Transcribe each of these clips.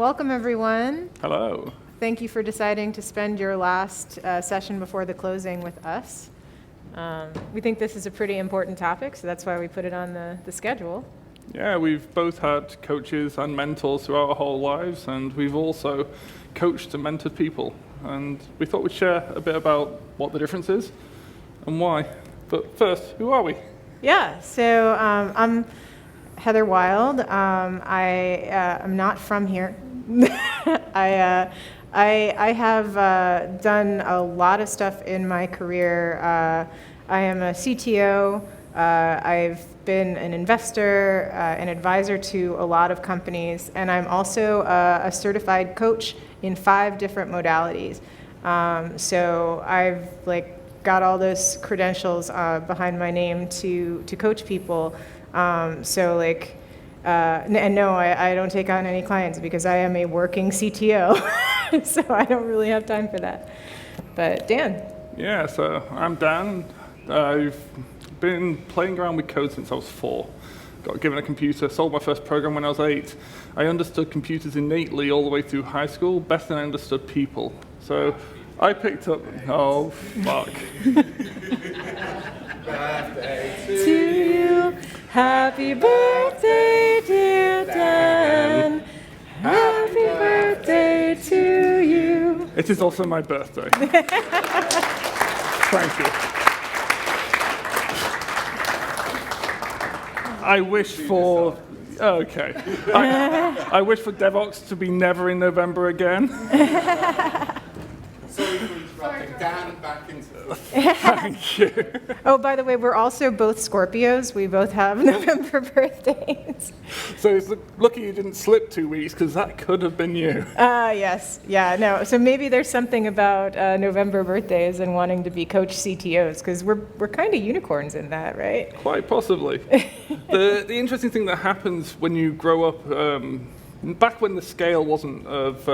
Welcome, everyone. Hello. Thank you for deciding to spend your last session before the closing with us. We think this is a pretty important topic, so that's why we put it on the schedule. Yeah, we've both had coaches and mentors throughout our whole lives, and we've also coached and mentored people. And we thought we'd share a bit about what the difference is and why. But first, who are we? Yeah, so I'm Heather Wilde. I'm not from here. I have done a lot of stuff in my career. I am a CTO. I've been an investor, an advisor to a lot of companies, and I'm also a certified coach in 5 different modalities. So I've got all those credentials behind my name to coach people. And no, I don't take on any clients because I am a working CTO, so I don't really have time for that. But Dan. Yeah, so I'm Dan. I've been playing around with code since I was 4. Got given a computer, sold my first program when I was 8. I understood computers innately all the way through high school, better than I understood people. So I picked up, oh, fuck. Birthday To you, happy birthday, dear Dan. Happy birthday to you. It is also my birthday. Thank you. I wish for, okay. I wish for DevOps to be never in November again. Sorry for interrupting. Dan, back into it. Thank you. Oh, by the way, we're also both Scorpios. We both have November birthdays. So it's lucky you didn't slip 2 weeks, because that could have been you. Yes. Yeah, no. So maybe there's something about November birthdays and wanting to be coach CTOs, because we're kind of unicorns in that, right? Quite possibly. The interesting thing that happens when you grow up, back when the scale wasn't of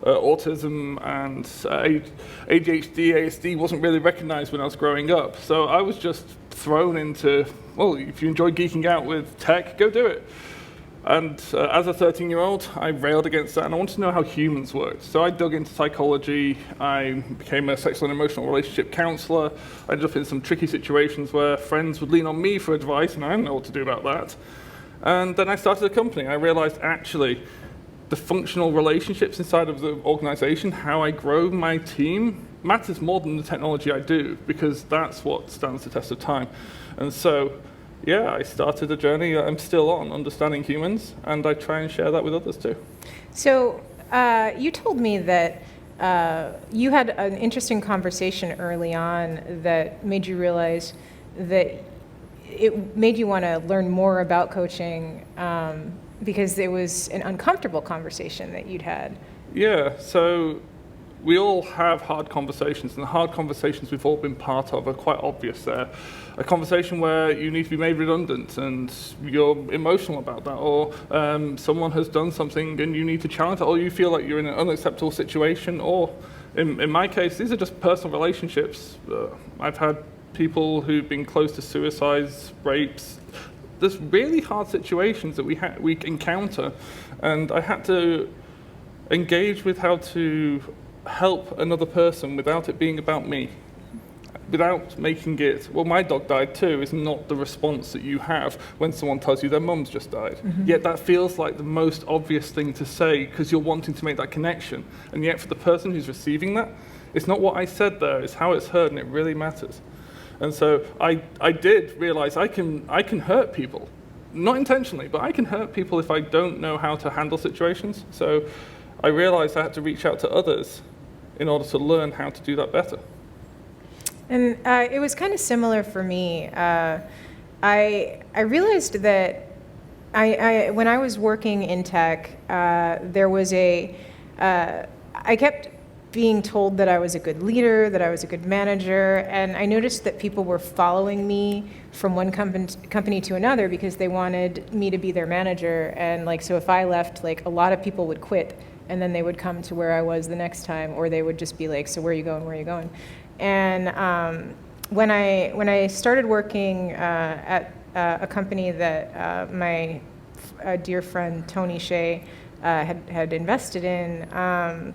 autism and ADHD, ASD wasn't really recognized when I was growing up. So I was just thrown into, well, if you enjoy geeking out with tech, go do it. And as a 13-year-old, I railed against that, and I wanted to know how humans worked. So I dug into psychology. I became a sexual and emotional relationship counselor. I ended up in some tricky situations where friends would lean on me for advice, and I didn't know what to do about that. And then I started a company. I realized, actually, the functional relationships inside of the organization, how I grow my team, matters more than the technology I do, because that's what stands the test of time. And so, yeah, I started a journey that I'm still on, understanding humans, and I try and share that with others too. So you told me that you had an interesting conversation early on that made you realize that it made you want to learn more about coaching because it was an uncomfortable conversation that you'd had. Yeah, so we all have hard conversations, and the hard conversations we've all been part of are quite obvious there. A conversation where you need to be made redundant and you're emotional about that, or someone has done something and you need to challenge it, or you feel like you're in an unacceptable situation, or in my case, these are just personal relationships. I've had people who've been close to suicides, rapes. There's really hard situations that we encounter, and I had to engage with how to help another person without it being about me, without making it, well, my dog died too, is not the response that you have when someone tells you their mum's just died. Mm-hmm. Yet that feels like the most obvious thing to say because you're wanting to make that connection. And yet for the person who's receiving that, it's not what I said there, it's how it's heard, and it really matters. And so I did realize I can hurt people, not intentionally, but I can hurt people if I don't know how to handle situations. So I realized I had to reach out to others in order to learn how to do that better. And it was kind of similar for me. I realized that when I was working in tech, there was I kept being told that I was a good leader, that I was a good manager, and I noticed that people were following me from one company to another because they wanted me to be their manager. And so if I left, a lot of people would quit, and then they would come to where I was the next time, or they would just be like, so where are you going, where are you going? And when I started working at a company that my dear friend Tony Shea had invested in,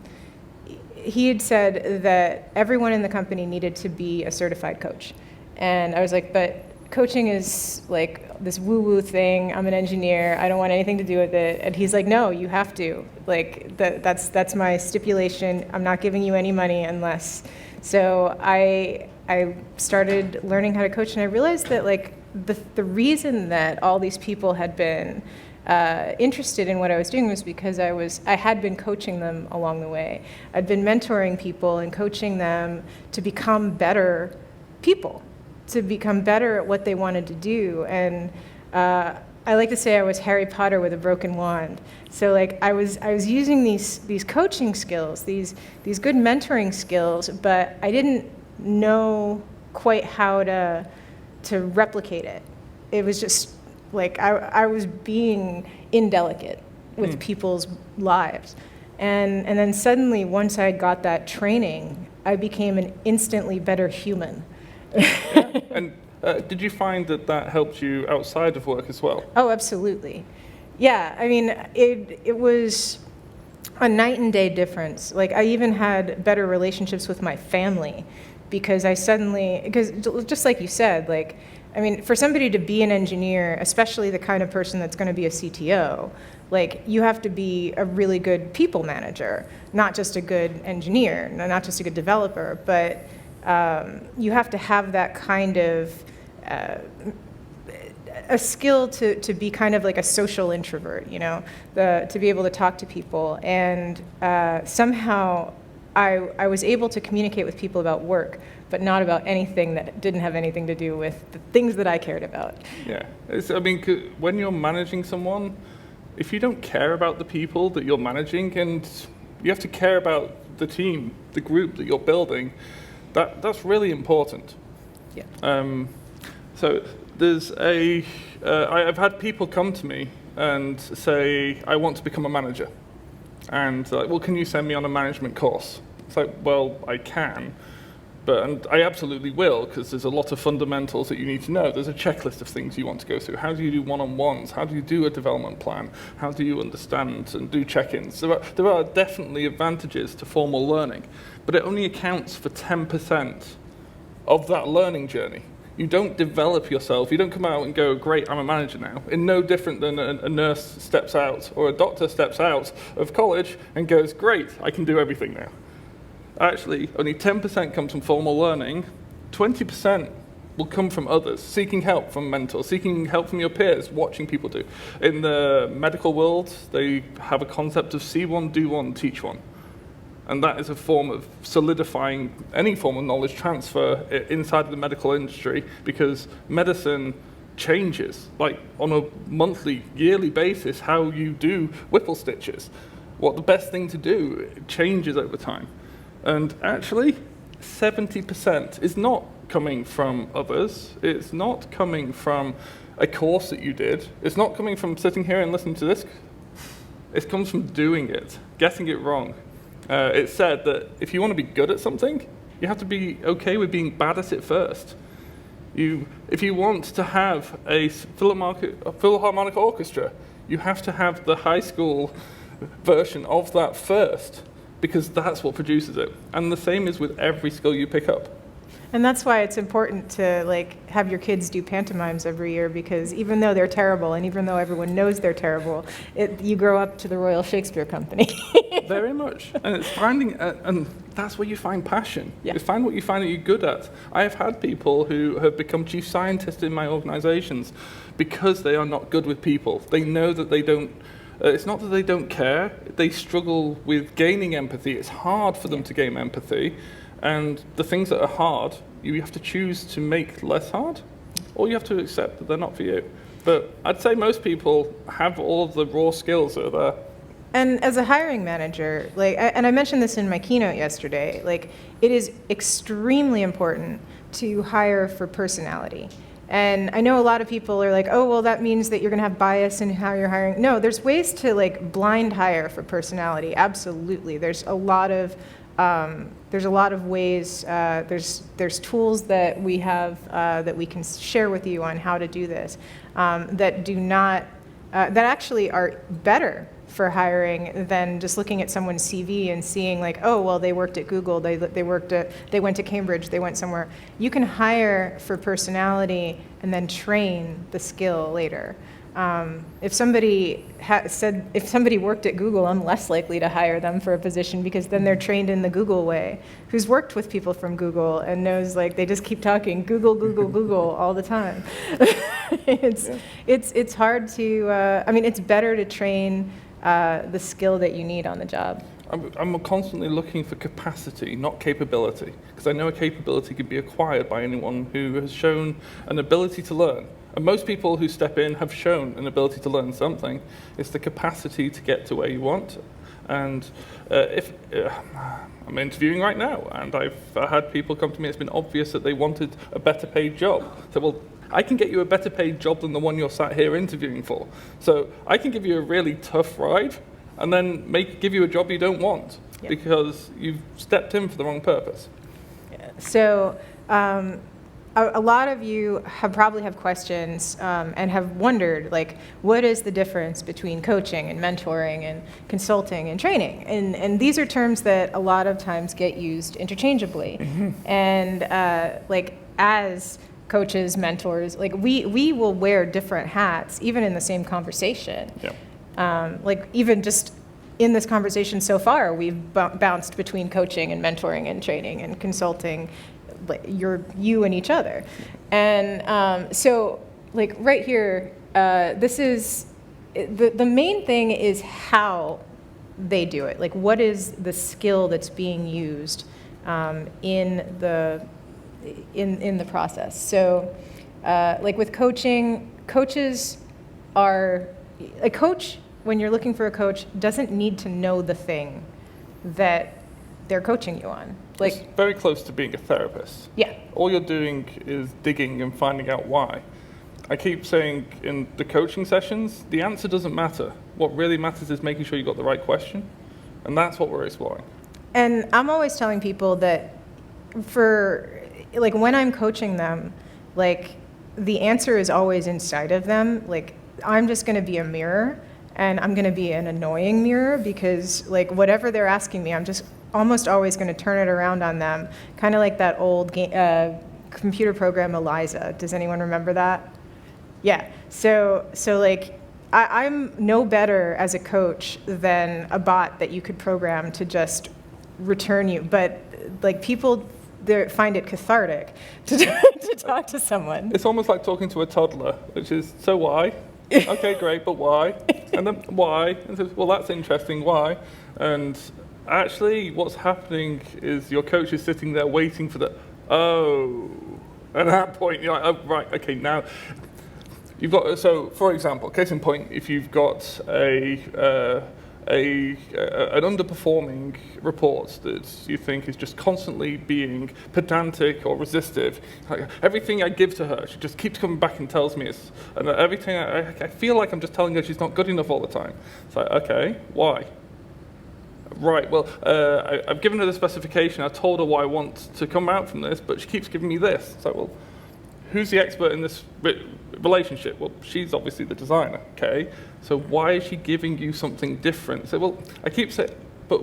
he had said that everyone in the company needed to be a certified coach. And I was like, but coaching is like this woo-woo thing. I'm an engineer. I don't want anything to do with it. And he's like, no, you have to. Like, that's my stipulation. I'm not giving you any money unless. So I started learning how to coach, and I realized that like the reason that all these people had been interested in what I was doing was because I had been coaching them along the way. I'd been mentoring people and coaching them to become better people, to become better at what they wanted to do. And I like to say I was Harry Potter with a broken wand. So like I was using these coaching skills, these good mentoring skills, but I didn't know quite how to replicate it. It was just like I was being indelicate with people's lives. And then suddenly, once I got that training, I became an instantly better human. Yeah. And did you find that helped you outside of work as well? Oh, absolutely. Yeah, I mean, it was a night and day difference. Like, I even had better relationships with my family because because just like you said, like, I mean, for somebody to be an engineer, especially the kind of person that's going to be a CTO, like, you have to be a really good people manager, not just a good engineer, not just a good developer, but you have to have that kind of a skill to be kind of like a social introvert, you know, to be able to talk to people. And somehow I was able to communicate with people about work, but not about anything that didn't have anything to do with the things that I cared about. Yeah, I mean, when you're managing someone, if you don't care about the people that you're managing, and you have to care about the team, the group that you're building, that's really important. Yeah. So there's I've had people come to me and say, I want to become a manager. And like, well, can you send me on a management course? It's like, well, I can, and I absolutely will, because there's a lot of fundamentals that you need to know. There's a checklist of things you want to go through. How do you do one-on-ones? How do you do a development plan? How do you understand and do check-ins? There are definitely advantages to formal learning, but it only accounts for 10% of that learning journey. You don't develop yourself. You don't come out and go, great, I'm a manager now. In no different than a nurse steps out or a doctor steps out of college and goes, great, I can do everything now. Actually, only 10% comes from formal learning. 20% will come from others, seeking help from mentors, seeking help from your peers, watching people do. In the medical world, they have a concept of see one, do one, teach one. And that is a form of solidifying any form of knowledge transfer inside of the medical industry, because medicine changes, like on a monthly, yearly basis, how you do whipple stitches. What the best thing to do, it changes over time. And actually, 70% is not coming from others. It's not coming from a course that you did. It's not coming from sitting here and listening to this. It comes from doing it, getting it wrong. It's said that if you want to be good at something, you have to be okay with being bad at it first. If you want to have a philharmonic orchestra, you have to have the high school version of that first, because that's what produces it. And the same is with every skill you pick up. And that's why it's important to like have your kids do pantomimes every year, because even though they're terrible and even though everyone knows they're terrible, you grow up to the Royal Shakespeare Company. Very much. And it's finding, and that's where you find passion. Yeah. You find what you find that you're good at. I have had people who have become chief scientists in my organizations because they are not good with people. They know that they don't, it's not that they don't care, they struggle with gaining empathy. It's hard for them to gain empathy. And the things that are hard, you have to choose to make less hard, or you have to accept that they're not for you. But I'd say most people have all of the raw skills that are there. And as a hiring manager, and I mentioned this in my keynote yesterday, like, it is extremely important to hire for personality. And I know a lot of people are like, oh, well, that means that you're going to have bias in how you're hiring. No, there's ways to like blind hire for personality. Absolutely. There's a lot of ways, there's tools that we have that we can share with you on how to do this that actually are better for hiring than just looking at someone's CV and seeing like, oh, well, they worked at Google, they went to Cambridge, they went somewhere. You can hire for personality and then train the skill later. If somebody worked at Google, I'm less likely to hire them for a position because then they're trained in the Google way. Who's worked with people from Google and knows like they just keep talking Google, Google, Google all the time. It's hard to. It's better to train the skill that you need on the job. I'm constantly looking for capacity, not capability, because I know a capability could be acquired by anyone who has shown an ability to learn. And most people who step in have shown an ability to learn something. It's the capacity to get to where you want. And if I'm interviewing right now, and I've had people come to me, it's been obvious that they wanted a better paid job. So, well, I can get you a better paid job than the one you're sat here interviewing for. So I can give you a really tough ride, and then give you a job you don't want, because you've stepped in for the wrong purpose. Yeah. So a lot of you probably have questions and have wondered, like, what is the difference between coaching and mentoring and consulting and training? And these are terms that a lot of times get used interchangeably. Mm-hmm. And as coaches, mentors, like we will wear different hats even in the same conversation. Yeah. Even just in this conversation so far, we've bounced between coaching and mentoring and training and consulting, you and each other. And so right here, this is, the main thing is how they do it. Like, what is the skill that's being used in the process? So with coaching, coaches are, a coach, when you're looking for a coach, doesn't need to know the thing that they're coaching you on. It's very close to being a therapist. Yeah. All you're doing is digging and finding out why. I keep saying in the coaching sessions, the answer doesn't matter. What really matters is making sure you got the right question, and that's what we're exploring. And I'm always telling people that when I'm coaching them, the answer is always inside of them. I'm just going to be a mirror, and I'm going to be an annoying mirror because whatever they're asking me, I'm just almost always going to turn it around on them, kind of like that old computer program Eliza. Does anyone remember that? Yeah. So I'm no better as a coach than a bot that you could program to just return you, but people find it cathartic to talk to someone. It's almost like talking to a toddler, which is, so why? Okay, great, but why? And then why? And says, well, that's interesting, why? And actually, what's happening is your coach is sitting there waiting for and at that point, you're like, oh, right, okay, now, you've got, so, for example, case in point, if you've got an underperforming report that you think is just constantly being pedantic or resistive, everything I give to her, she just keeps coming back and tells me and everything, I feel like I'm just telling her she's not good enough all the time. It's like, okay, why? Right, well, I've given her the specification, I told her what I want to come out from this, but she keeps giving me this. It's like, well, who's the expert in this relationship? Well, she's obviously the designer, okay? So why is she giving you something different? So, well, I keep saying, but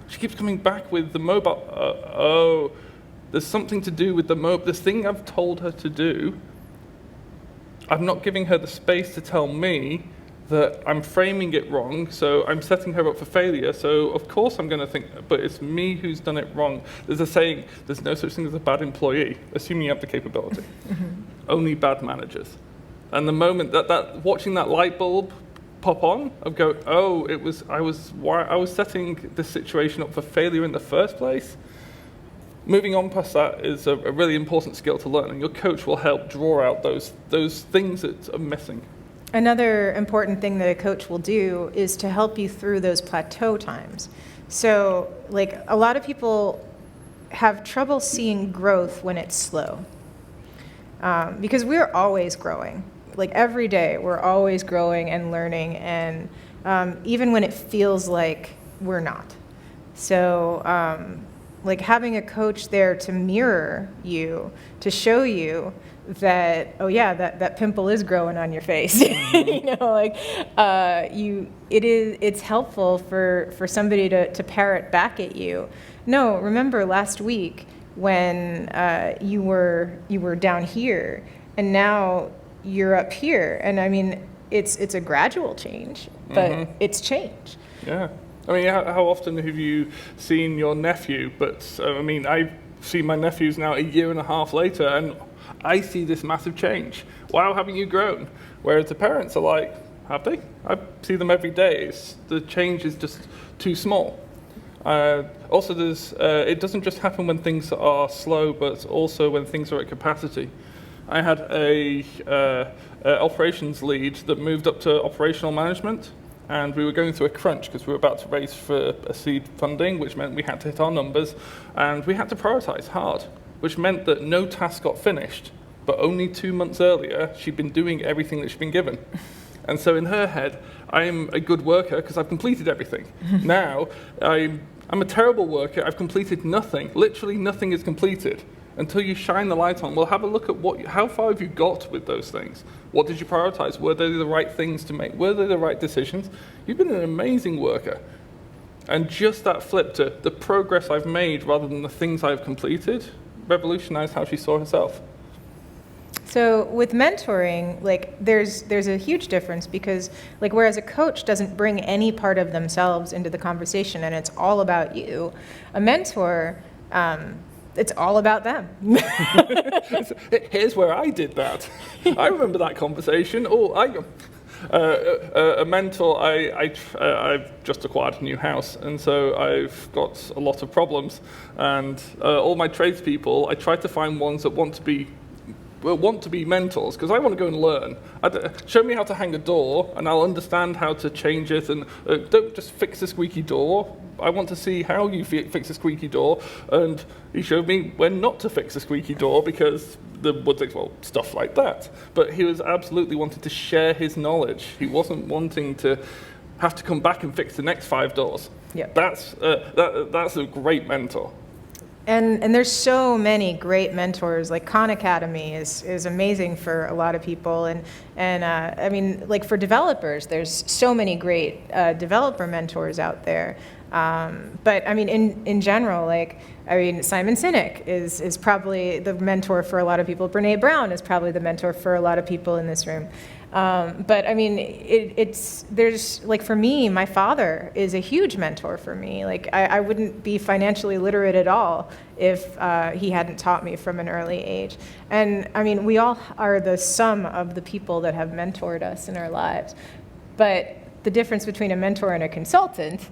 she keeps coming back with the mobile. There's something to do with the mobile. This thing I've told her to do, I'm not giving her the space to tell me that I'm framing it wrong, so I'm setting her up for failure, so of course I'm going to think, but it's me who's done it wrong. There's a saying, there's no such thing as a bad employee, assuming you have the capability. Mm-hmm. Only bad managers. And the moment that watching that light bulb pop on, of go, oh, I was setting this situation up for failure in the first place. Moving on past that is a really important skill to learn, and your coach will help draw out those things that are missing. Another important thing that a coach will do is to help you through those plateau times. So, a lot of people have trouble seeing growth when it's slow. Because we're always growing. Every day, we're always growing and learning, and even when it feels like we're not. So, having a coach there to mirror you, to show you that, oh yeah, that pimple is growing on your face. It's helpful for somebody to parrot back at you. No, remember last week when you were down here and now you're up here. And I mean, it's a gradual change, but it's change. Yeah. I mean, how often have you seen your nephew? But I mean, I've seen my nephews now a year and a half later, and I see this massive change. Wow, haven't you grown? Whereas the parents are like, have they? I see them every day. The change is just too small. Also, it doesn't just happen when things are slow, but also when things are at capacity. I had a operations lead that moved up to operational management, and we were going through a crunch because we were about to raise for a seed funding, which meant we had to hit our numbers, and we had to prioritize hard, which meant that no task got finished, but only 2 months earlier, she'd been doing everything that she'd been given. And so in her head, I'm a good worker because I've completed everything. Now, I'm a terrible worker, I've completed nothing. Literally nothing is completed until you shine the light on. Well, have a look at how far have you got with those things? What did you prioritize? Were they the right things to make? Were they the right decisions? You've been an amazing worker. And just that flip to the progress I've made rather than the things I've completed revolutionized how she saw herself. So with mentoring, like there's a huge difference because like whereas a coach doesn't bring any part of themselves into the conversation and it's all about you, a mentor, it's all about them. Here's where I did that. I remember that conversation. A mentor, I've just acquired a new house, and so I've got a lot of problems. And all my tradespeople, I try to find ones that want to be mentors, because I want to go and learn. Show me how to hang a door, and I'll understand how to change it, and don't just fix a squeaky door. I want to see how you fix a squeaky door, and he showed me when not to fix a squeaky door, because the wood stuff like that. But he was absolutely wanting to share his knowledge. He wasn't wanting to have to come back and fix the next 5 doors. Yeah. That's a great mentor. And there's so many great mentors. Like Khan Academy is amazing for a lot of people, and I mean, like for developers, there's so many great developer mentors out there. But I mean, in general, like I mean, Simon Sinek is probably the mentor for a lot of people. Brene Brown is probably the mentor for a lot of people in this room. But I mean, there's like for me, my father is a huge mentor for me. Like I wouldn't be financially literate at all if he hadn't taught me from an early age. And I mean, we all are the sum of the people that have mentored us in our lives. But the difference between a mentor and a consultant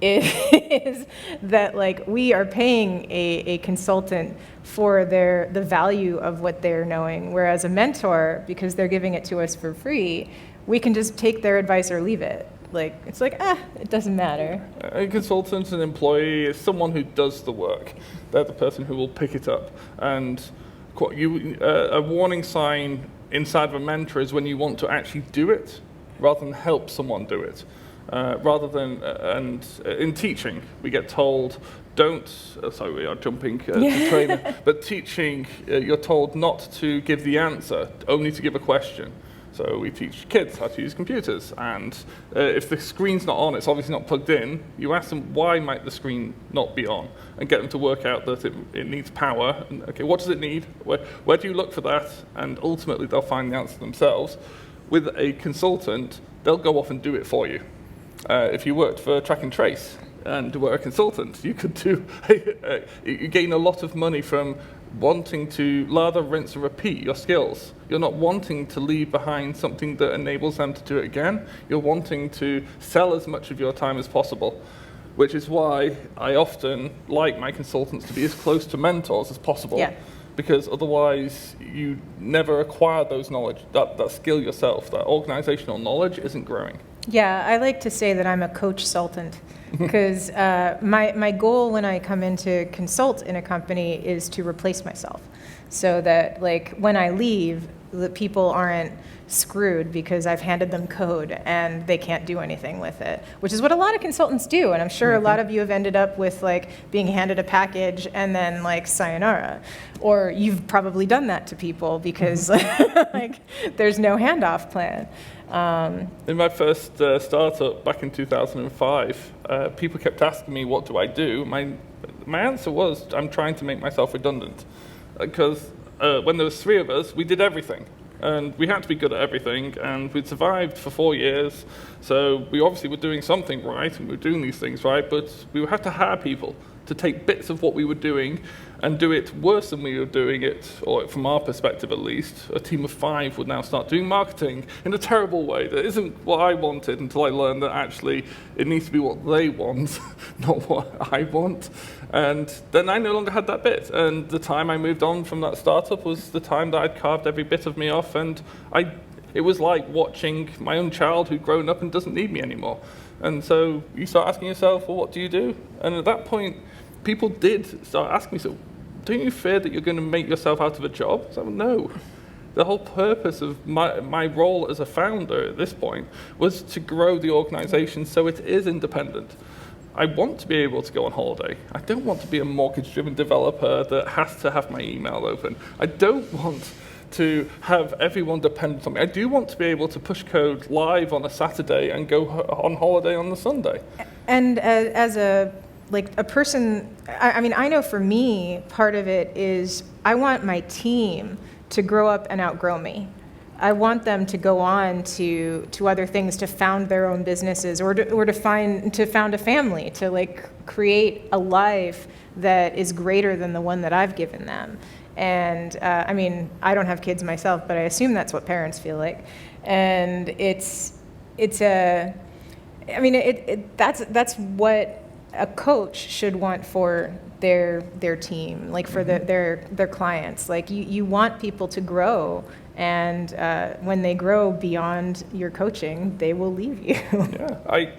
is that like we are paying a consultant for the value of what they're knowing, whereas a mentor, because they're giving it to us for free, we can just take their advice or leave it. Like it's like it doesn't matter. A consultant, an employee, is someone who does the work. They're the person who will pick it up. And a warning sign inside of a mentor is when you want to actually do it rather than help someone do it. And in teaching, we get told, sorry, we are jumping to trainer, but teaching, you're told not to give the answer, only to give a question. So we teach kids how to use computers, and if the screen's not on, it's obviously not plugged in, you ask them why might the screen not be on, and get them to work out that it needs power, and okay, what does it need, where do you look for that, and ultimately they'll find the answer themselves. With a consultant, they'll go off and do it for you. If you worked for Track and Trace and were a consultant, you could you gain a lot of money from wanting to lather, rinse, and repeat your skills. You're not wanting to leave behind something that enables them to do it again. You're wanting to sell as much of your time as possible, which is why I often like my consultants to be as close to mentors as possible. Yeah. Because otherwise you never acquire those knowledge, that skill yourself, that organizational knowledge isn't growing. Yeah, I like to say that I'm a coach-sultant because my goal when I come in to consult in a company is to replace myself so that like when I leave, that people aren't screwed because I've handed them code and they can't do anything with it, which is what a lot of consultants do. And I'm sure a lot of you have ended up with like being handed a package and then like sayonara, or you've probably done that to people because like there's no handoff plan. In my first startup back in 2005, people kept asking me, what do I do? My answer was, I'm trying to make myself redundant. Because when there was 3 of us, we did everything. And we had to be good at everything, and we'd survived for 4 years, so we obviously were doing something right, and we were doing these things right, but we would have to hire people to take bits of what we were doing and do it worse than we were doing it, or from our perspective at least. A team of 5 would now start doing marketing in a terrible way that isn't what I wanted until I learned that actually it needs to be what they want, not what I want. And then I no longer had that bit. And the time I moved on from that startup was the time that I'd carved every bit of me off. And it was like watching my own child who'd grown up and doesn't need me anymore. And so you start asking yourself, well, what do you do? And at that point, people did start asking me, so don't you fear that you're going to make yourself out of a job? So no. The whole purpose of my role as a founder at this point was to grow the organization so it is independent. I want to be able to go on holiday. I don't want to be a mortgage-driven developer that has to have my email open. I don't want to have everyone dependent on me. I do want to be able to push code live on a Saturday and go on holiday on the Sunday. And as a person, I mean, I know for me, part of it is I want my team to grow up and outgrow me. I want them to go on to other things, to found their own businesses, or to found a family, to like create a life that is greater than the one that I've given them. And I mean, I don't have kids myself, but I assume that's what parents feel like. And that's what a coach should want for their team, like for their clients. Like you want people to grow, and when they grow beyond your coaching, they will leave you. Yeah,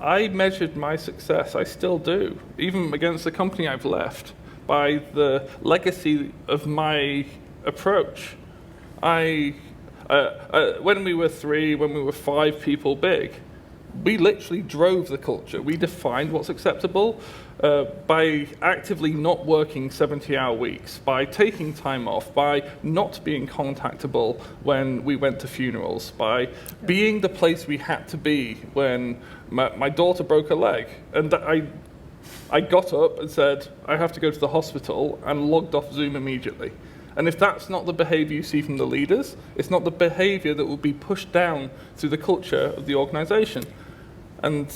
I measured my success, I still do, even against the company I've left, by the legacy of my approach. When we were 3, when we were 5 people big, we literally drove the culture. We defined what's acceptable by actively not working 70-hour weeks, by taking time off, by not being contactable when we went to funerals, by being the place we had to be when my daughter broke her leg. And I got up and said, I have to go to the hospital, and logged off Zoom immediately. And if that's not the behavior you see from the leaders, it's not the behavior that will be pushed down through the culture of the organization. And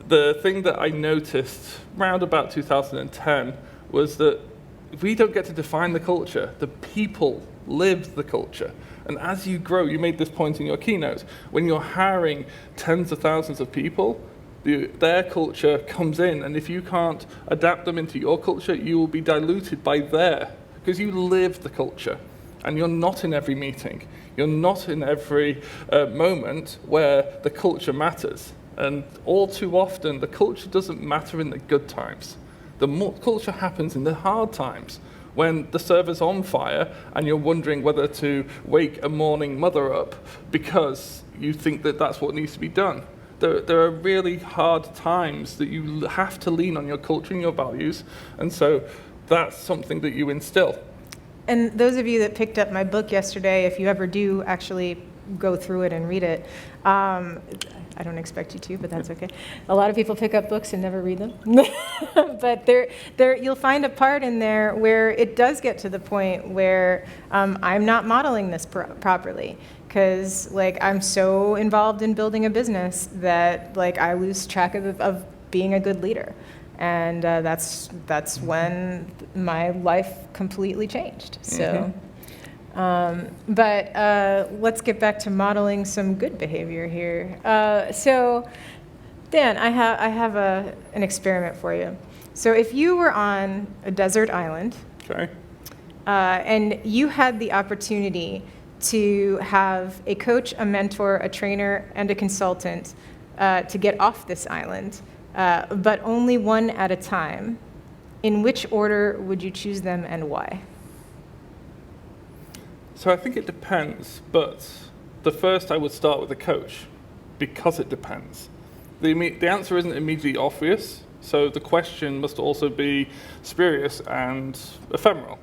the thing that I noticed around about 2010 was that we don't get to define the culture. The people live the culture. And as you grow, you made this point in your keynote, when you're hiring tens of thousands of people, their culture comes in, and if you can't adapt them into your culture, you will be diluted by their, because you live the culture. And you're not in every meeting. You're not in every moment where the culture matters. And all too often, the culture doesn't matter in the good times. The culture happens in the hard times, when the server's on fire and you're wondering whether to wake a mourning mother up because you think that that's what needs to be done. There are really hard times that you have to lean on your culture and your values, and so that's something that you instill. And those of you that picked up my book yesterday, if you ever do actually go through it and read it, I don't expect you to, but that's okay. A lot of people pick up books and never read them. But you'll find a part in there where it does get to the point where I'm not modeling this properly, because like I'm so involved in building a business that like I lose track of being a good leader. And that's when my life completely changed. So. But let's get back to modeling some good behavior here. So, Dan, I have an experiment for you. So if you were on a desert island, Okay. And you had the opportunity to have a coach, a mentor, a trainer, and a consultant to get off this island, but only one at a time, in which order would you choose them and why? So I think it depends, but the first I would start with a coach, because it depends. The answer isn't immediately obvious, so the question must also be spurious and ephemeral.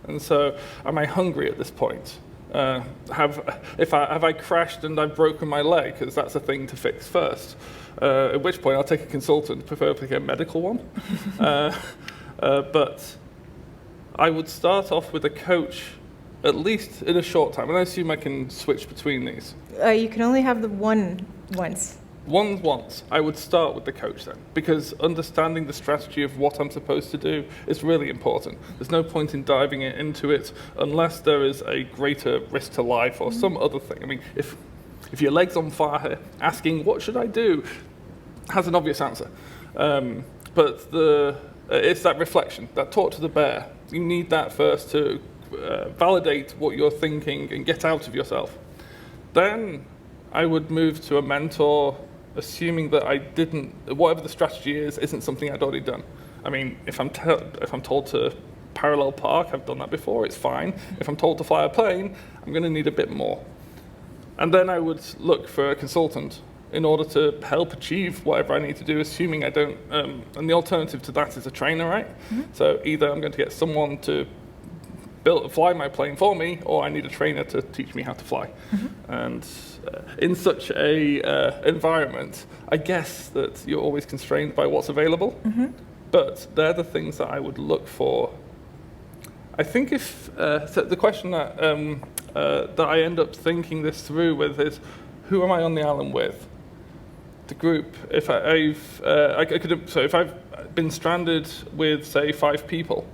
And so, am I hungry at this point? Have I crashed and I've broken my leg? Because that's a thing to fix first. At which point, I'll take a consultant, preferably a medical one. But I would start off with a coach, at least in a short time. And I assume I can switch between these. You can only have the one once. Once, I would start with the coach then, because understanding the strategy of what I'm supposed to do is really important. There's no point in diving into it unless there is a greater risk to life or some other thing. I mean, if your leg's on fire, asking what should I do has an obvious answer. But it's that reflection, that talk to the bear. You need that first to validate what you're thinking and get out of yourself. Then I would move to a mentor, assuming that whatever the strategy is, isn't something I'd already done. I mean, if I'm told to parallel park, I've done that before, it's fine. If I'm told to fly a plane, I'm going to need a bit more. And then I would look for a consultant in order to help achieve whatever I need to do, assuming I don't, and the alternative to that is a trainer, right? Mm-hmm. So either I'm going to get someone to fly my plane for me, or I need a trainer to teach me how to fly. Mm-hmm. And in such a environment, I guess that you're always constrained by what's available. Mm-hmm. But they're the things that I would look for. I think so the question that I end up thinking this through with is, who am I on the island with? The group. If I've been stranded with, say, 5 people,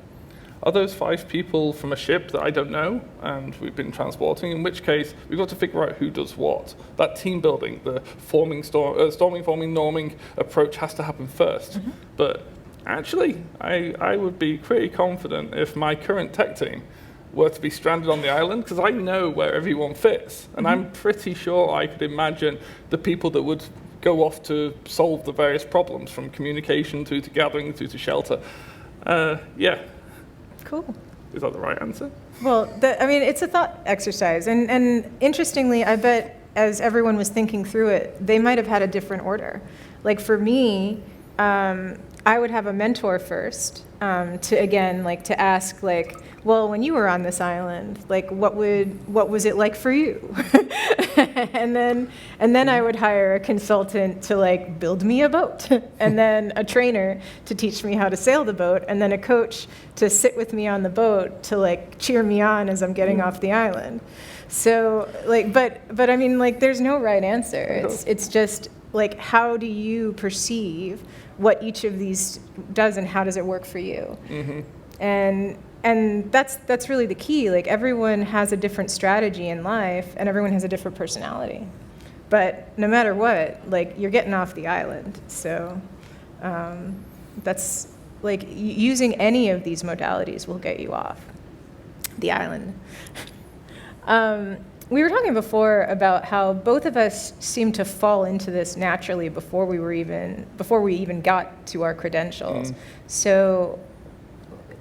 are those 5 people from a ship that I don't know and we've been transporting? In which case, we've got to figure out who does what. That team building, the storming, norming approach has to happen first. Mm-hmm. But actually, I would be pretty confident if my current tech team were to be stranded on the island, because I know where everyone fits. And mm-hmm. I'm pretty sure I could imagine the people that would go off to solve the various problems, from communication through to gathering through to shelter. Yeah. Cool. Is that the right answer? Well, it's a thought exercise. And interestingly, I bet as everyone was thinking through it, they might have had a different order. Like for me, I would have a mentor first to ask, like, well, when you were on this island, like, what was it like for you? and then I would hire a consultant to like build me a boat, and then a trainer to teach me how to sail the boat, and then a coach to sit with me on the boat to like cheer me on as I'm getting off the island. So like, but I mean, like, there's no right answer. It's just like, how do you perceive what each of these does, and how does it work for you? Mm-hmm. And that's really the key. Like, everyone has a different strategy in life, and everyone has a different personality. But no matter what, like, you're getting off the island. So that's like, using any of these modalities will get you off the island. We were talking before about how both of us seem to fall into this naturally before we even got to our credentials. Mm. So,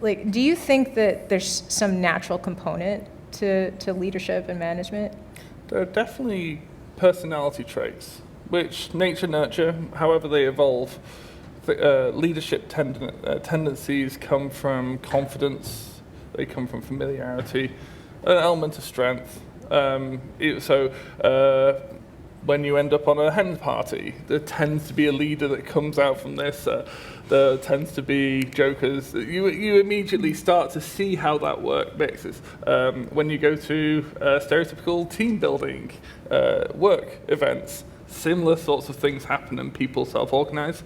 like, do you think that there's some natural component to leadership and management? There are definitely personality traits, which nature nurture, however they evolve. Leadership tendencies come from confidence, they come from familiarity, an element of strength. When you end up on a hen party, there tends to be a leader that comes out from this. There tends to be jokers. You immediately start to see how that work mixes. When you go to stereotypical team building work events, similar sorts of things happen and people self-organize.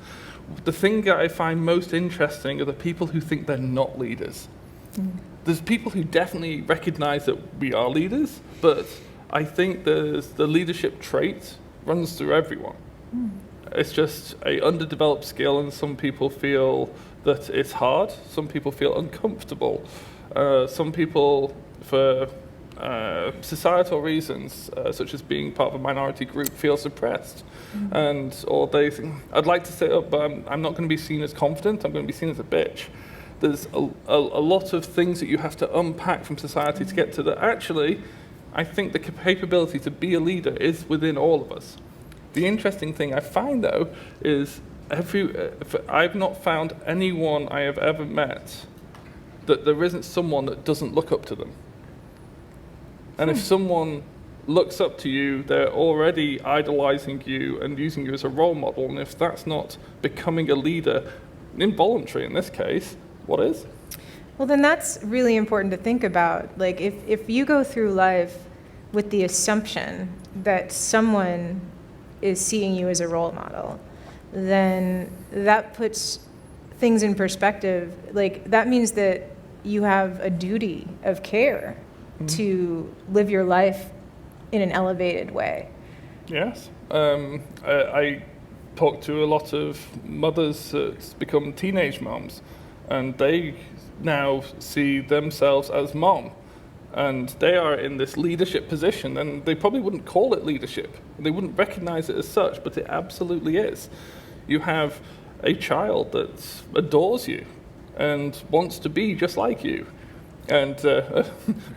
The thing that I find most interesting are the people who think they're not leaders. Mm. There's people who definitely recognize that we are leaders, but I think the leadership trait runs through everyone. Mm. It's just an underdeveloped skill, and some people feel that it's hard. Some people feel uncomfortable. Some people, for societal reasons, such as being part of a minority group, feel suppressed. Mm. Or they think, I'd like to sit up, but I'm not going to be seen as confident. I'm going to be seen as a bitch. There's a lot of things that you have to unpack from society to get to that. Actually, I think the capability to be a leader is within all of us. The interesting thing I find, though, is I've not found anyone I have ever met that there isn't someone that doesn't look up to them. And if someone looks up to you, they're already idolizing you and using you as a role model. And if that's not becoming a leader, involuntary in this case, what is? Well, then that's really important to think about. Like, if you go through life with the assumption that someone is seeing you as a role model, then that puts things in perspective. Like, that means that you have a duty of care to live your life in an elevated way. Yes. I talk to a lot of mothers that's become teenage moms, and they now see themselves as mom, and they are in this leadership position, and they probably wouldn't call it leadership. They wouldn't recognize it as such, but it absolutely is. You have a child that adores you and wants to be just like you. And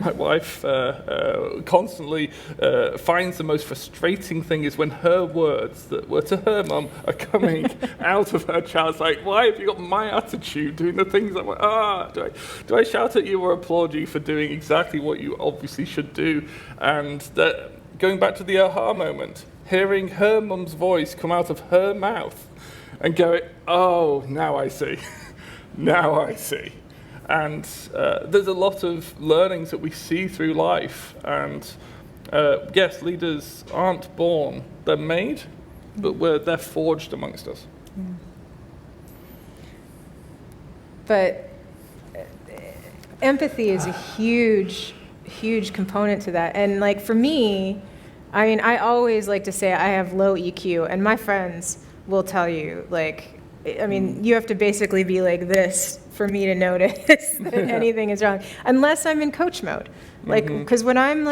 my wife constantly finds the most frustrating thing is when her words that were to her mum are coming out of her child. It's like, why have you got my attitude doing the things that do I shout at you or applaud you for doing exactly what you obviously should do? And that, going back to the aha moment, hearing her mum's voice come out of her mouth and going, oh, now I see. Now I see. And there's a lot of learnings that we see through life. And yes, leaders aren't born, they're made, but they're forged amongst us. But empathy is a huge, huge component to that. And like for me, I mean, I always like to say I have low EQ, and my friends will tell you, like, I mean, you have to basically be like this for me to notice that anything is wrong, unless I'm in coach mode. Like, because when I am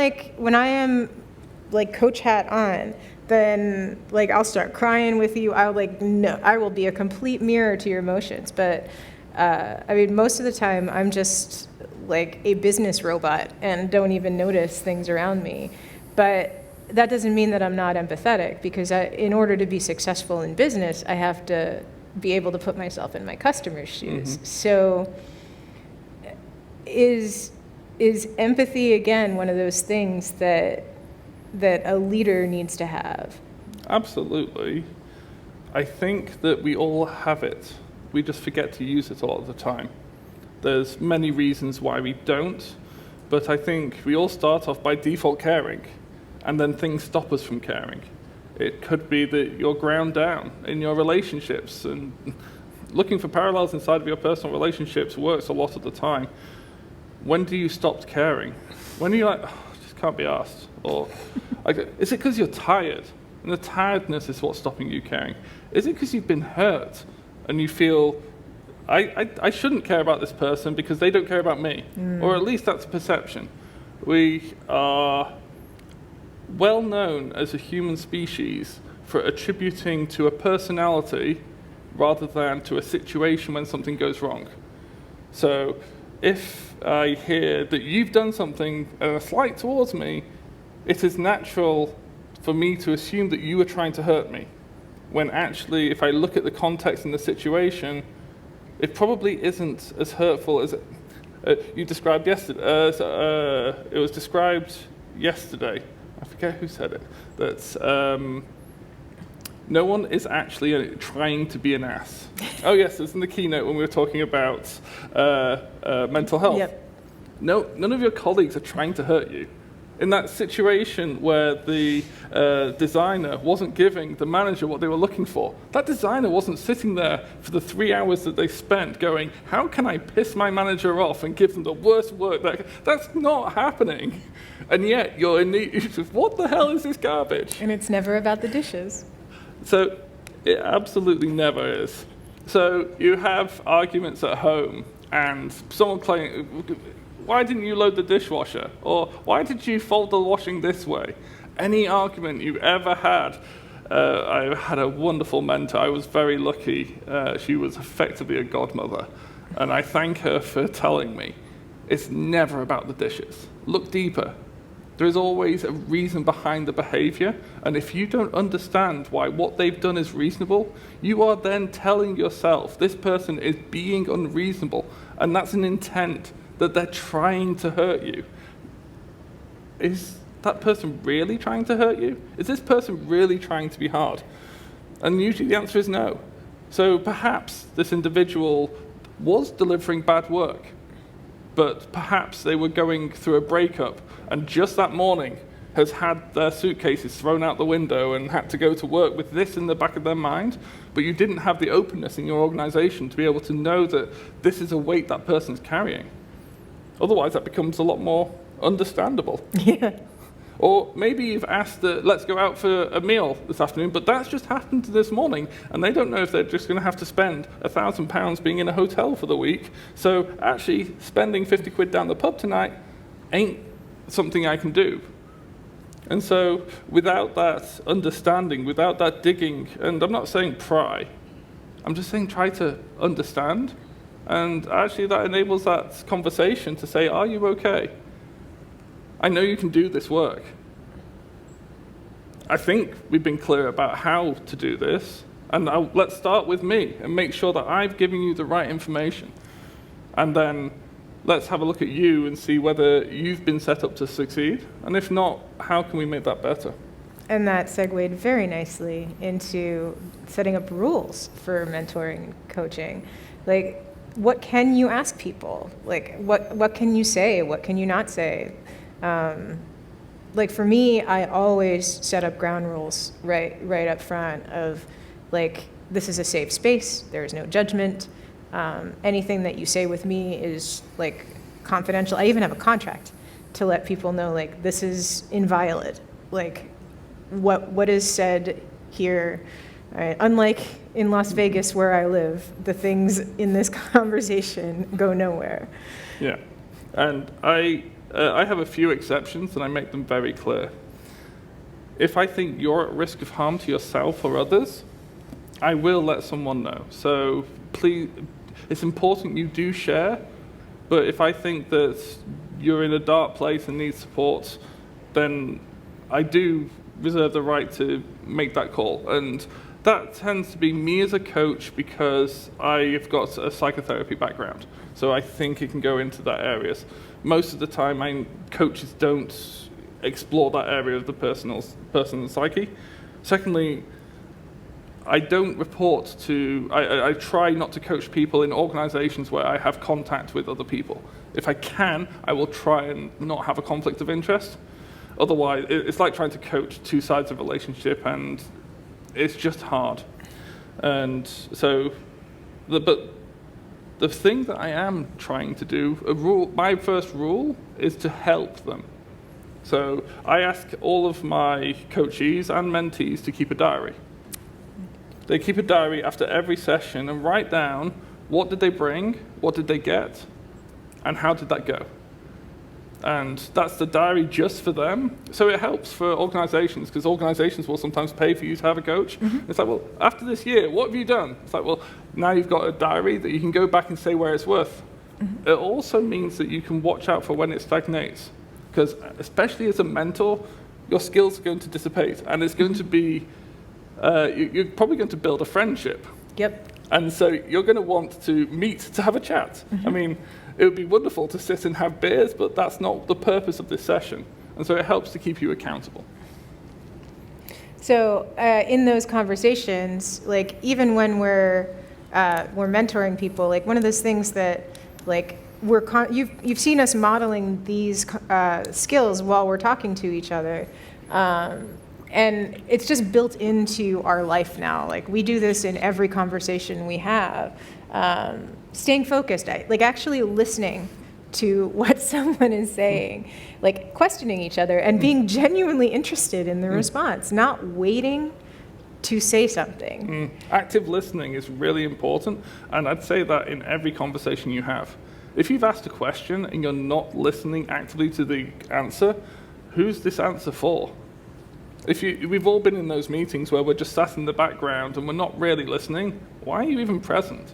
like coach hat on, then like I'll start crying with you. I will be a complete mirror to your emotions. But I mean, most of the time I'm just like a business robot and don't even notice things around me. But that doesn't mean that I'm not empathetic, because in order to be successful in business, I have to be able to put myself in my customer's shoes. So is empathy, again, one of those things that a leader needs to have? Absolutely. I think that we all have it. We just forget to use it a lot of the time. There's many reasons why we don't, but I think we all start off by default caring, and then things stop us from caring. It could be that you're ground down in your relationships, and looking for parallels inside of your personal relationships works a lot of the time. When do you stop caring? When are you like, oh, I just can't be asked? Or like, is it because you're tired? And the tiredness is what's stopping you caring. Is it because you've been hurt and you feel, I shouldn't care about this person because they don't care about me? Or at least that's a perception. We are well known as a human species for attributing to a personality rather than to a situation when something goes wrong. So if I hear that you've done something and a slight towards me, it is natural for me to assume that you are trying to hurt me, when actually, if I look at the context and the situation, it probably isn't as hurtful as you described yesterday. It was described yesterday. I forget who said it, that no one is actually trying to be an ass. Oh yes, it's in the keynote when we were talking about mental health. Yep. No, none of your colleagues are trying to hurt you. In that situation where the designer wasn't giving the manager what they were looking for, that designer wasn't sitting there for the 3 hours that they spent going, how can I piss my manager off and give them the worst work? That's not happening. And yet you're in the, what the hell is this garbage? And it's never about the dishes. So it absolutely never is. So you have arguments at home and someone claiming, why didn't you load the dishwasher? Or why did you fold the washing this way? Any argument you ever had. I had a wonderful mentor. I was very lucky. She was effectively a godmother. And I thank her for telling me, it's never about the dishes. Look deeper. There is always a reason behind the behavior, and if you don't understand why what they've done is reasonable, you are then telling yourself this person is being unreasonable, and that's an intent that they're trying to hurt you. Is that person really trying to hurt you? Is this person really trying to be hard? And usually the answer is no. So perhaps this individual was delivering bad work, but perhaps they were going through a breakup and just that morning has had their suitcases thrown out the window and had to go to work with this in the back of their mind, but you didn't have the openness in your organization to be able to know that this is a weight that person's carrying. Otherwise, that becomes a lot more understandable. Yeah. Or maybe you've asked, let's go out for a meal this afternoon, but that's just happened this morning, and they don't know if they're just going to have to spend £1,000 being in a hotel for the week. So actually, spending 50 quid down the pub tonight ain't something I can do. And so without that understanding, without that digging, and I'm not saying pry, I'm just saying try to understand. And actually that enables that conversation to say, are you okay? I know you can do this work. I think we've been clear about how to do this, and let's start with me and make sure that I've given you the right information. And then let's have a look at you and see whether you've been set up to succeed, and if not, how can we make that better? And that segued very nicely into setting up rules for mentoring and coaching. Like, what can you ask people? Like, what can you say? What can you not say? Like for me, I always set up ground rules right up front of like, this is a safe space, there is no judgment. Anything that you say with me is like confidential. I even have a contract to let people know like this is inviolate. Like what is said here, right? Unlike in Las Vegas where I live, the things in this conversation go nowhere. Yeah, and I have a few exceptions, and I make them very clear. If I think you're at risk of harm to yourself or others, I will let someone know. So please, it's important you do share, but if I think that you're in a dark place and need support, then I do reserve the right to make that call. And that tends to be me as a coach because I've got a psychotherapy background. So I think it can go into that areas. Most of the time, coaches don't explore that area of the person's psyche. Secondly, I don't report to, I try not to coach people in organizations where I have contact with other people. If I can, I will try and not have a conflict of interest. Otherwise, it's like trying to coach two sides of a relationship, and it's just hard. And so, the thing that I am trying to do, my first rule is to help them. So I ask all of my coachees and mentees to keep a diary. They keep a diary after every session and write down what did they bring, what did they get, and how did that go. And that's the diary just for them. So it helps for organizations, because organizations will sometimes pay for you to have a coach. Mm-hmm. It's like, well, after this year, what have you done? It's like, well, now you've got a diary that you can go back and say where it's worth. Mm-hmm. It also means that you can watch out for when it stagnates, because especially as a mentor, your skills are going to dissipate, and it's going to be, you're probably going to build a friendship. Yep. And so you're going to want to meet to have a chat. Mm-hmm. I mean, it would be wonderful to sit and have beers, but that's not the purpose of this session. And so it helps to keep you accountable. So in those conversations, like even when we're mentoring people, like one of those things that like you've seen us modeling these skills while we're talking to each other. And it's just built into our life now. Like we do this in every conversation we have. Staying focused, like actually listening to what someone is saying, like questioning each other and being genuinely interested in the response, not waiting to say something. Active listening is really important, and I'd say that in every conversation you have. If you've asked a question and you're not listening actively to the answer, who's this answer for? We've all been in those meetings where we're just sat in the background and we're not really listening. Why are you even present?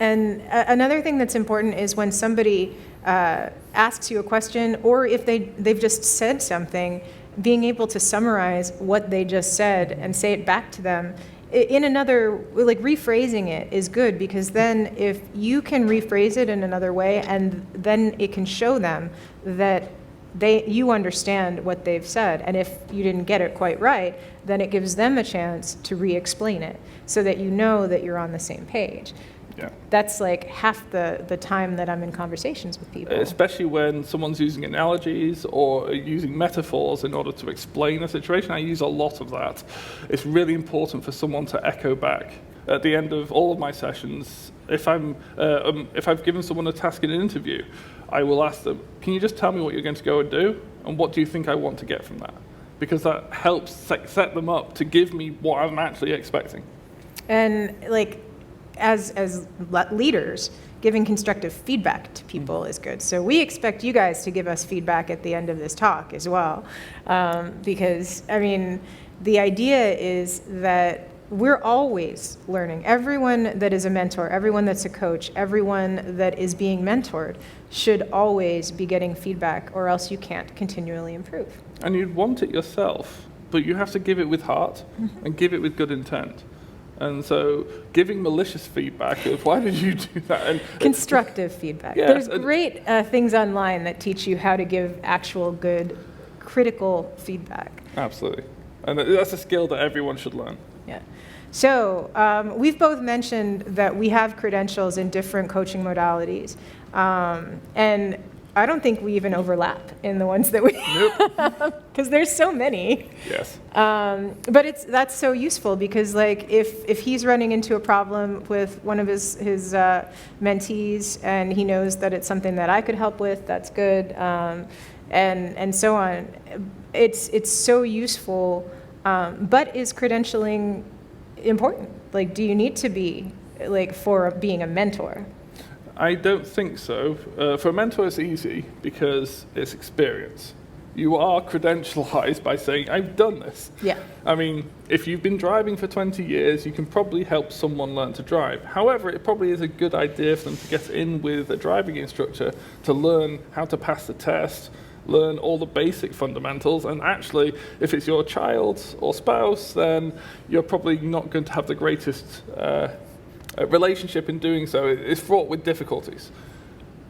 And another thing that's important is when somebody asks you a question, or if they've just said something, being able to summarize what they just said and say it back to them in another, like rephrasing it is good, because then if you can rephrase it in another way, and then it can show them that you understand what they've said. And if you didn't get it quite right, then it gives them a chance to re-explain it so that you know that you're on the same page. Yeah. That's like half the time that I'm in conversations with people. Especially when someone's using analogies or using metaphors in order to explain a situation. I use a lot of that. It's really important for someone to echo back. At the end of all of my sessions, if I've given someone a task in an interview, I will ask them, can you just tell me what you're going to go and do? And what do you think I want to get from that? Because that helps set them up to give me what I'm actually expecting. And like, as leaders, giving constructive feedback to people is good. So we expect you guys to give us feedback at the end of this talk as well. Because, I mean, the idea is that we're always learning. Everyone that is a mentor, everyone that's a coach, everyone that is being mentored should always be getting feedback, or else you can't continually improve. And you'd want it yourself, but you have to give it with heart and give it with good intent. And so giving malicious feedback of why did you do that? And constructive feedback. Yeah, There's great things online that teach you how to give actual good critical feedback. Absolutely. And that's a skill that everyone should learn. Yeah. So we've both mentioned that we have credentials in different coaching modalities. And I don't think we even overlap in the ones that we have, because there's so many. Yes. But that's so useful, because like if he's running into a problem with one of his mentees and he knows that it's something that I could help with, that's good, and so on. It's so useful. But is credentialing important? Like, do you need to be like for being a mentor? I don't think so. For a mentor, it's easy because it's experience. You are credentialized by saying, I've done this. Yeah. I mean, if you've been driving for 20 years, you can probably help someone learn to drive. However, it probably is a good idea for them to get in with a driving instructor to learn how to pass the test, learn all the basic fundamentals, and actually, if it's your child or spouse, then you're probably not going to have the greatest relationship in doing so. It's fraught with difficulties.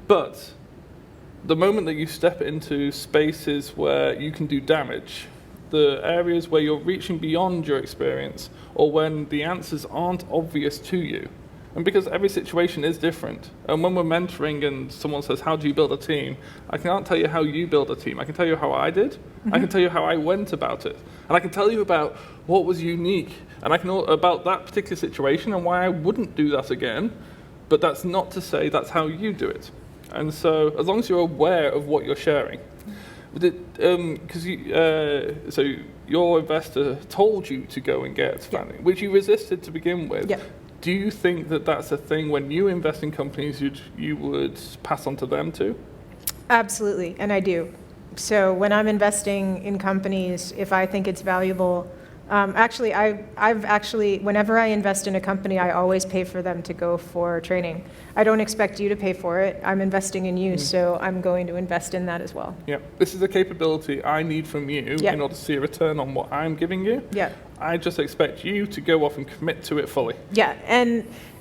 But the moment that you step into spaces where you can do damage, the areas where you're reaching beyond your experience, or when the answers aren't obvious to you, and because every situation is different, and when we're mentoring and someone says, how do you build a team? I can't tell you how you build a team. I can tell you how I did. I can tell you how I went about it. And I can tell you about what was unique, and I can about that particular situation and why I wouldn't do that again. But that's not to say that's how you do it. And so as long as you're aware of what you're sharing, because so your investor told you to go and get funding, which you resisted to begin with. Yeah. Do you think that that's a thing when you invest in companies you would pass on to them too? Absolutely, and I do. So when I'm investing in companies, if I think it's valuable, actually, whenever I invest in a company, I always pay for them to go for training. I don't expect you to pay for it. I'm investing in you, so I'm going to invest in that as well. Yeah, this is a capability I need from you in order to see a return on what I'm giving you. Yeah. I just expect you to go off and commit to it fully. Yeah,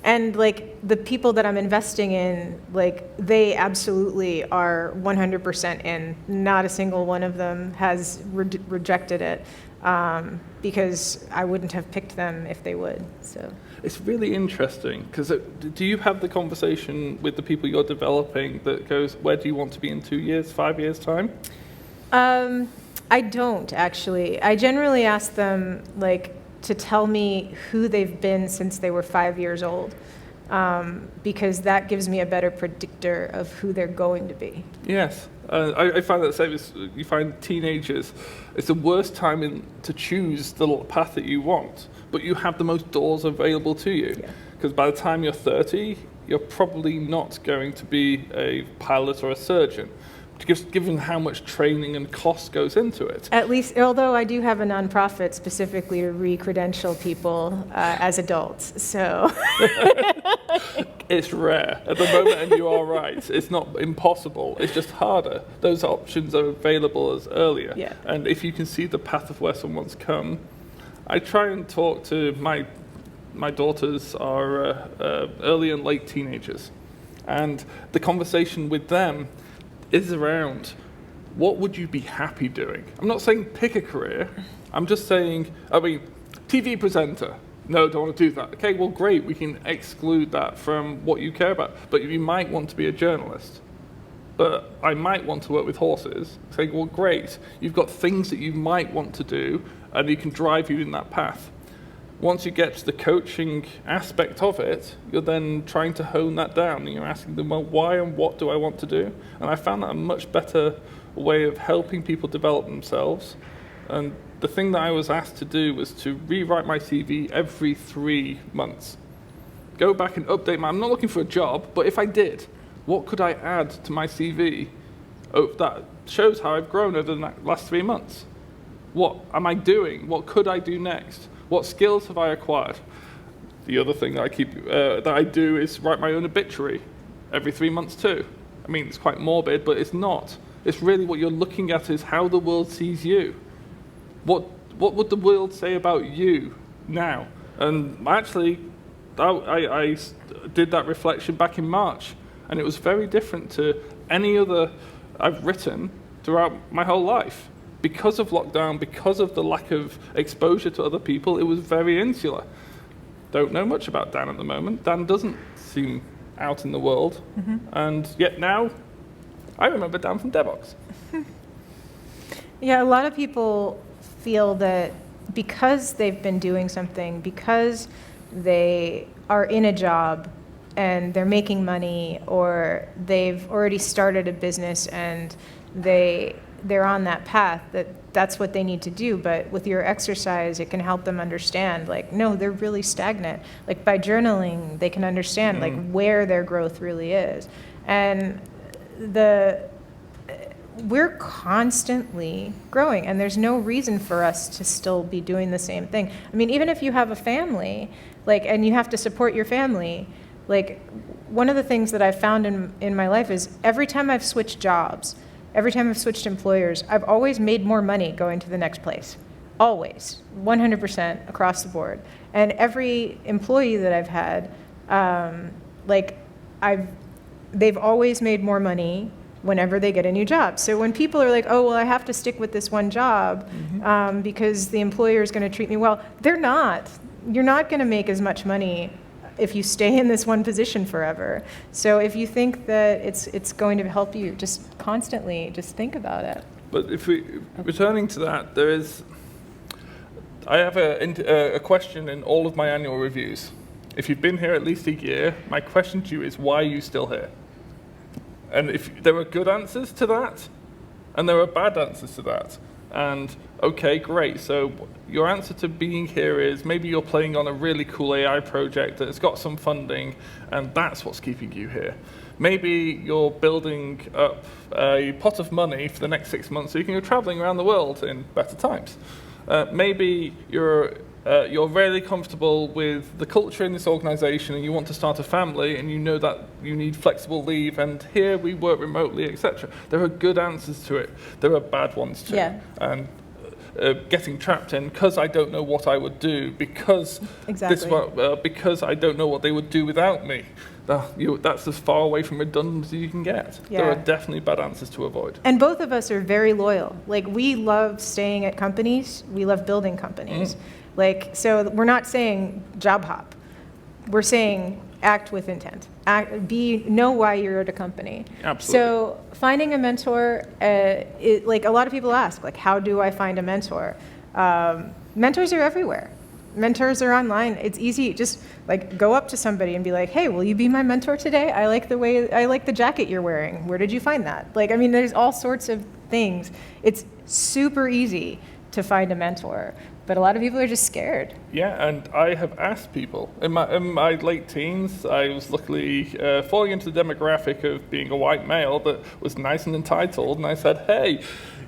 and like the people that I'm investing in, like they absolutely are 100% in. Not a single one of them has rejected it, because I wouldn't have picked them if they would. So it's really interesting, because do you have the conversation with the people you're developing that goes, where do you want to be in 2 years, 5 years' time? I don't, actually. I generally ask them like to tell me who they've been since they were 5 years old, because that gives me a better predictor of who they're going to be. Yes. I find that same as you find teenagers, it's the worst time to choose the path that you want, but you have the most doors available to you. Because by the time you're 30, you're probably not going to be a pilot or a surgeon. given how much training and cost goes into it. At least, although I do have a nonprofit specifically to re-credential people as adults, so. It's rare at the moment, and you are right. It's not impossible. It's just harder. Those options are available as earlier. Yeah. And if you can see the path of where someone's come, I try and talk to my daughters are early and late teenagers, and the conversation with them is around what would you be happy doing? I'm not saying pick a career. I'm just saying, TV presenter. No, don't want to do that. Okay, well, great. We can exclude that from what you care about. But you might want to be a journalist. But I might want to work with horses. Say, well, great. You've got things that you might want to do, and you can drive you in that path. Once you get to the coaching aspect of it, you're then trying to hone that down, and you're asking them, well, why and what do I want to do? And I found that a much better way of helping people develop themselves. And the thing that I was asked to do was to rewrite my CV every 3 months. Go back and update I'm not looking for a job, but if I did, what could I add to my CV that shows how I've grown over the last 3 months? What am I doing? What could I do next? What skills have I acquired? The other thing that I do is write my own obituary every 3 months too. I mean, it's quite morbid, but it's not. It's really what you're looking at is how the world sees you. What would the world say about you now? And actually, I did that reflection back in March, and it was very different to any other I've written throughout my whole life. Because of lockdown, because of the lack of exposure to other people, it was very insular. Don't know much about Dan at the moment. Dan doesn't seem out in the world. Mm-hmm. And yet now, I remember Dan from Devox. Yeah, a lot of people feel that because they've been doing something, because they are in a job and they're making money, or they've already started a business and they're on that path, that's what they need to do. But with your exercise, it can help them understand, like, no, they're really stagnant. Like, by journaling, they can understand like where their growth really is. And we're constantly growing, and there's no reason for us to still be doing the same thing. I mean, even if you have a family, and you have to support your family, one of the things that I've found in my life is every time I've switched jobs, every time I've switched employers, I've always made more money going to the next place. Always, 100% across the board. And every employee that I've had, they've always made more money whenever they get a new job. So when people are like, oh, well, I have to stick with this one job because the employer is going to treat me well, they're not. You're not going to make as much money if you stay in this one position forever. So if you think that it's going to help you, just constantly, just think about it. But returning to that, I have a question in all of my annual reviews. If you've been here at least a year, my question to you is, why are you still here? And if there are good answers to that, and there are bad answers to that, and okay, great. So your answer to being here is maybe you're playing on a really cool AI project that's got some funding, and that's what's keeping you here. Maybe you're building up a pot of money for the next 6 months so you can go traveling around the world in better times. Maybe you're really comfortable with the culture in this organization and you want to start a family and you know that you need flexible leave, and here we work remotely, etc. There are good answers to it. There are bad ones too. Yeah. And getting trapped in because I don't know what I would do, because because I don't know what they would do without me. That's as far away from redundancy you can get. Yeah. There are definitely bad answers to avoid. And both of us are very loyal. We love staying at companies. We love building companies. So we're not saying job hop. We're saying act with intent. Know why you're at a company. Absolutely. So finding a mentor, a lot of people ask, how do I find a mentor? Mentors are everywhere. Mentors are online. It's easy. Just go up to somebody and be like, hey, will you be my mentor today? I like the jacket you're wearing. Where did you find that? There's all sorts of things. It's super easy to find a mentor. but a lot of people are just scared. Yeah, and I have asked people. In my late teens, I was luckily falling into the demographic of being a white male that was nice and entitled, and I said, hey,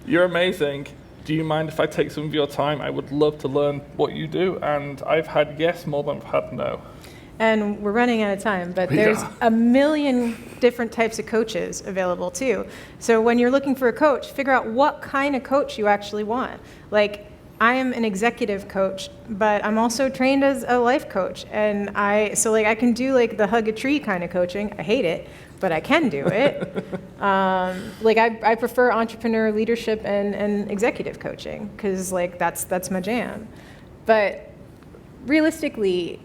you're amazing. Do you mind if I take some of your time? I would love to learn what you do. And I've had yes more than I've had no. And we're running out of time, but there's a million different types of coaches available too. So when you're looking for a coach, figure out what kind of coach you actually want. Like, I am an executive coach, but I'm also trained as a life coach. And I can do like the hug a tree kind of coaching. I hate it, but I can do it. I prefer entrepreneur leadership and executive coaching because like that's my jam. But realistically,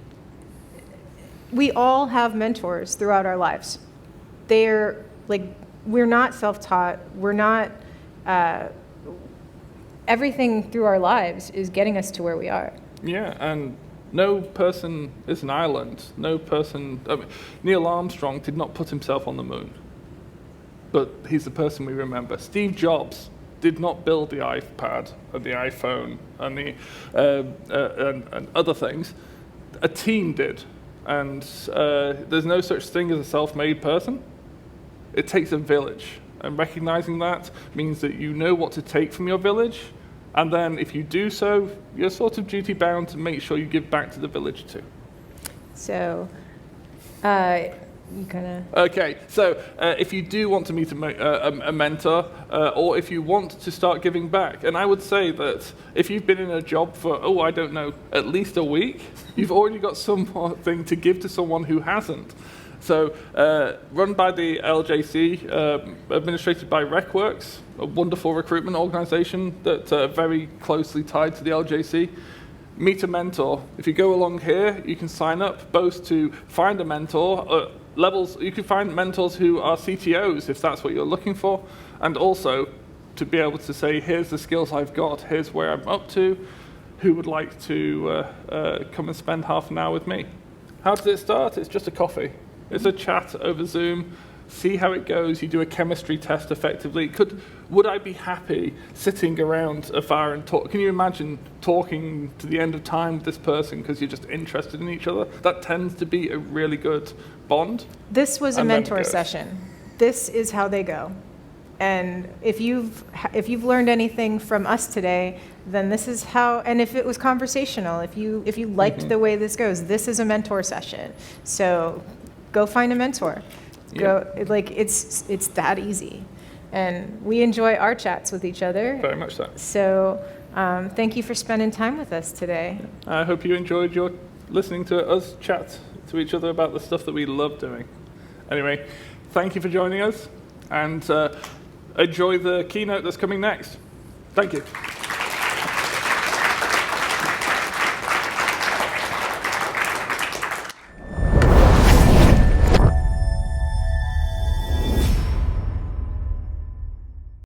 we all have mentors throughout our lives. We're not self-taught. We're not, everything through our lives is getting us to where we are. Yeah, and no person is an island. Neil Armstrong did not put himself on the moon, but he's the person we remember. Steve Jobs did not build the iPad and the iPhone and other things. A team did. And there's no such thing as a self-made person. It takes a village. And recognizing that means that you know what to take from your village. And then if you do so, you're sort of duty-bound to make sure you give back to the village too. So, Okay, so if you do want to meet a mentor, or if you want to start giving back, and I would say that if you've been in a job for, at least a week, you've already got something to give to someone who hasn't. So run by the LJC, administrated by RecWorks, a wonderful recruitment organization that's very closely tied to the LJC. Meet a mentor. If you go along here, you can sign up both to find a mentor, you can find mentors who are CTOs if that's what you're looking for, and also to be able to say, here's the skills I've got, here's where I'm up to, who would like to come and spend half an hour with me. How does it start? It's just a coffee. It's a chat over Zoom. See how it goes. You do a chemistry test effectively. Would I be happy sitting around a fire and talk? Can you imagine talking to the end of time with this person because you're just interested in each other? That tends to be a really good bond. This was a mentor session. This is how they go. And if you've learned anything from us today, then this is how. And if it was conversational, if you liked the way this goes, this is a mentor session. So go find a mentor. It's that easy. And we enjoy our chats with each other. Very much so. So thank you for spending time with us today. I hope you enjoyed your listening to us chat to each other about the stuff that we love doing. Anyway, thank you for joining us, and enjoy the keynote that's coming next. Thank you.